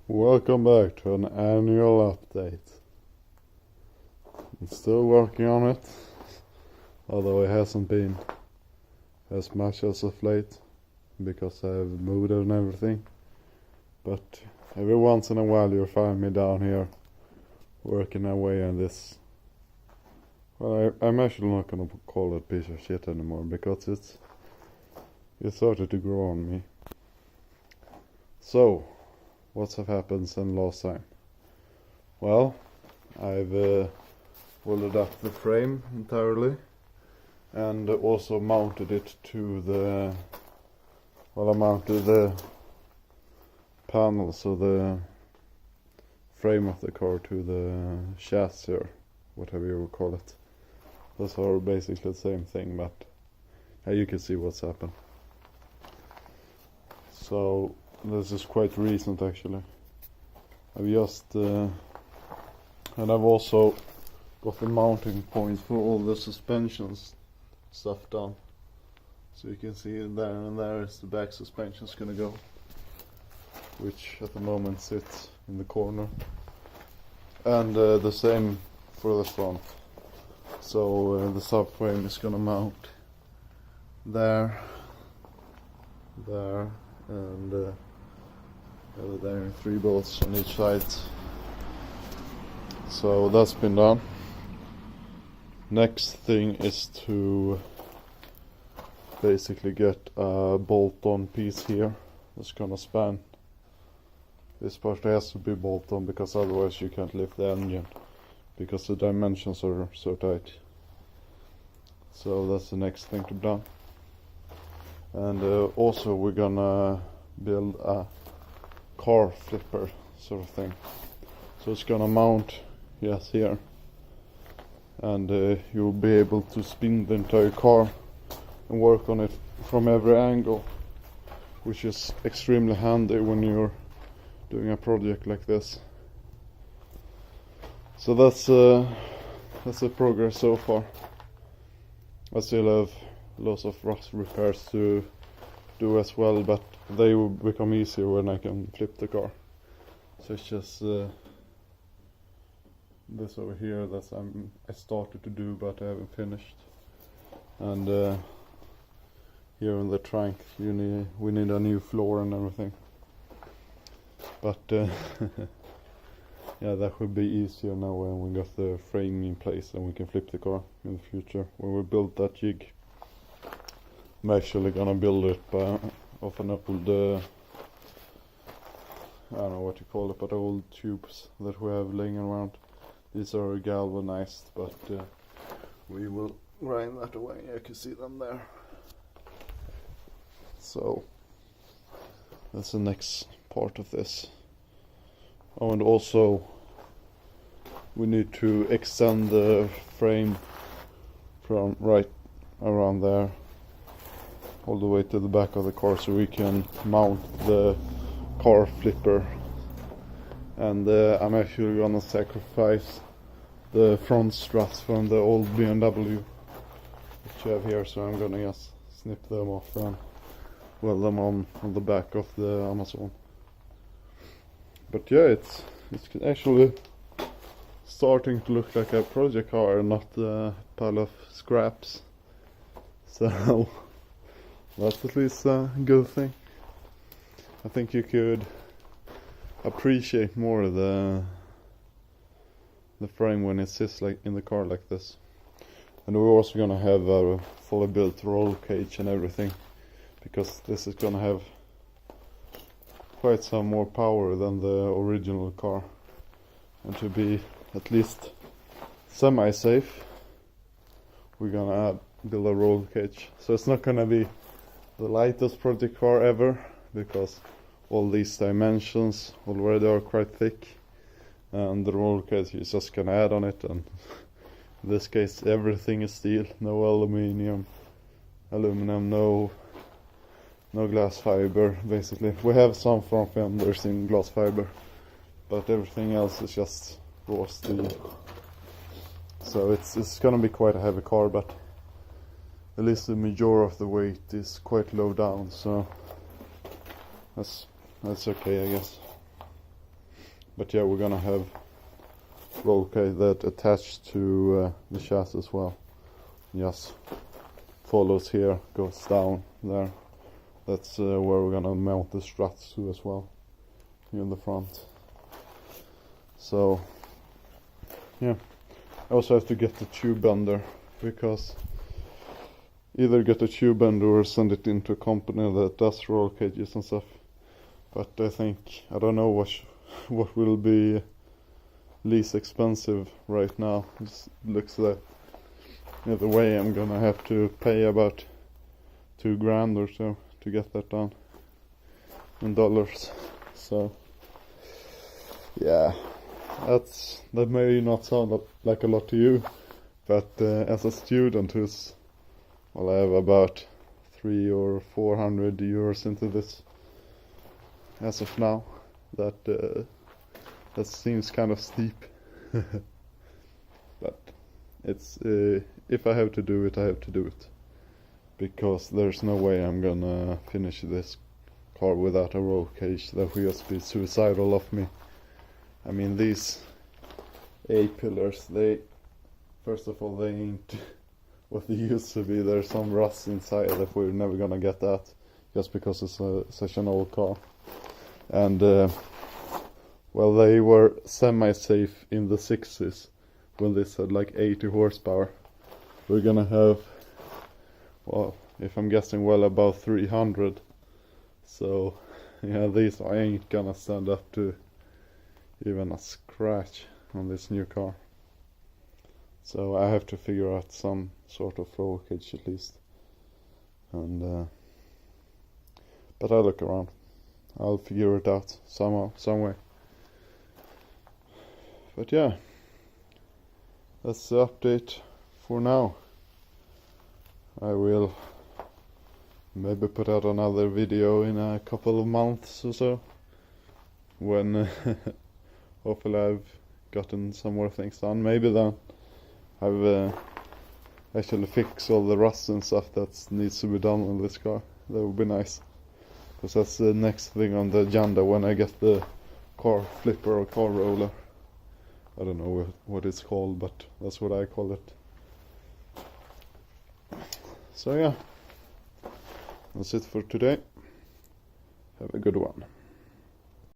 Welcome back to an annual update. I'm still working on it, although it hasn't been as much as of late because I've moved and everything. But every once in a while you'll find me down here working away on this. Well, I'm actually not gonna call it piece of shit anymore because it started to grow on me. So, what's have happened since last time? Well, I've welded up the frame entirely and also mounted it to I mounted the panels of the frame of the car to the chassis or whatever you would call it. Those are basically the same thing, but you can see what's happened. So this is quite recent actually. I've just and I've also got the mounting points for all the suspensions stuff done. So you can see there and there is the back suspension's gonna go, which at the moment sits in the corner, and the same for the front. So the subframe is gonna mount there, and there are 3 bolts on each side. So that's been done. Next thing is to basically get a bolt-on piece here that's gonna span. This part has to be bolt-on because otherwise you can't lift the engine because the dimensions are so tight. So that's the next thing to be done. And also we're gonna build a car flipper sort of thing. So it's gonna mount here, and you'll be able to spin the entire car and work on it from every angle, which is extremely handy when you're doing a project like this. So that's the progress so far. I still have lots of rust repairs to do as well, but they will become easier when I can flip the car. So it's just this over here that I started to do but I haven't finished, and here in the trunk we need a new floor and everything, but yeah, that will be easier now when we got the frame in place and we can flip the car in the future. When we build that jig, I'm actually gonna build it off an old I don't know what you call it, but old tubes that we have laying around. These are galvanized, but we will grind that away. You can see them there. So that's the next part of this. Oh, and also we need to extend the frame from right around there all the way to the back of the car so we can mount the car flipper. And I'm actually gonna sacrifice the front struts from the old BMW which you have here, so I'm gonna just snip them off and weld them on the back of the Amazon. But yeah, it's actually starting to look like a project car, not a pile of scraps. So that's at least a good thing. I think you could appreciate more the frame when it sits like in the car like this. And we're also gonna have a fully built roll cage and everything, because this is gonna have quite some more power than the original car, and to be at least semi-safe we're gonna build a roll cage. So it's not gonna be the lightest project car ever, because all these dimensions already are quite thick, and the roll cage is just gonna add on it. And in this case everything is steel, no aluminum, no glass fiber. Basically we have some front fenders in glass fiber, but everything else is just raw steel. So it's gonna be quite a heavy car, but at least the majority of the weight is quite low down, so that's okay, I guess. But yeah, we're gonna have roll cage that attached to the chassis as well. Yes, follows here, goes down there. That's where we're gonna mount the struts to as well, here in the front. So yeah, I also have to get the tube bender, because either get a tube bender or send it into a company that does roll cages and stuff. But I think, I don't know what will be least expensive right now. It looks like either way I'm gonna have to pay about $2,000 or so to get that done in dollars. So yeah, that may not sound like a lot to you, but as a student who's, well, I have about 300 or 400 euros into this as of now, that seems kind of steep. But it's if I have to do it, I have to do it, because there's no way I'm gonna finish this car without a roll cage. That would just be suicidal of me. I mean, these A-pillars, first of all, they ain't what they used to be. There's some rust inside that we're never gonna get that, just because it's such an old car. And well, they were semi-safe in the 60s when this had like 80 horsepower. We're gonna have, well, if I'm guessing, well, about 300. So yeah, these ain't gonna stand up to even a scratch on this new car. So I have to figure out some sort of roll cage at least. And but I'll look around. I'll figure it out somehow, some way. But yeah, that's the update for now. I will maybe put out another video in a couple of months or so, when hopefully I've gotten some more things done. Maybe then I've actually fixed all the rust and stuff that needs to be done on this car. That would be nice, because that's the next thing on the agenda when I get the car flipper or car roller. I don't know what it's called, but that's what I call it. So yeah, that's it for today. Have a good one.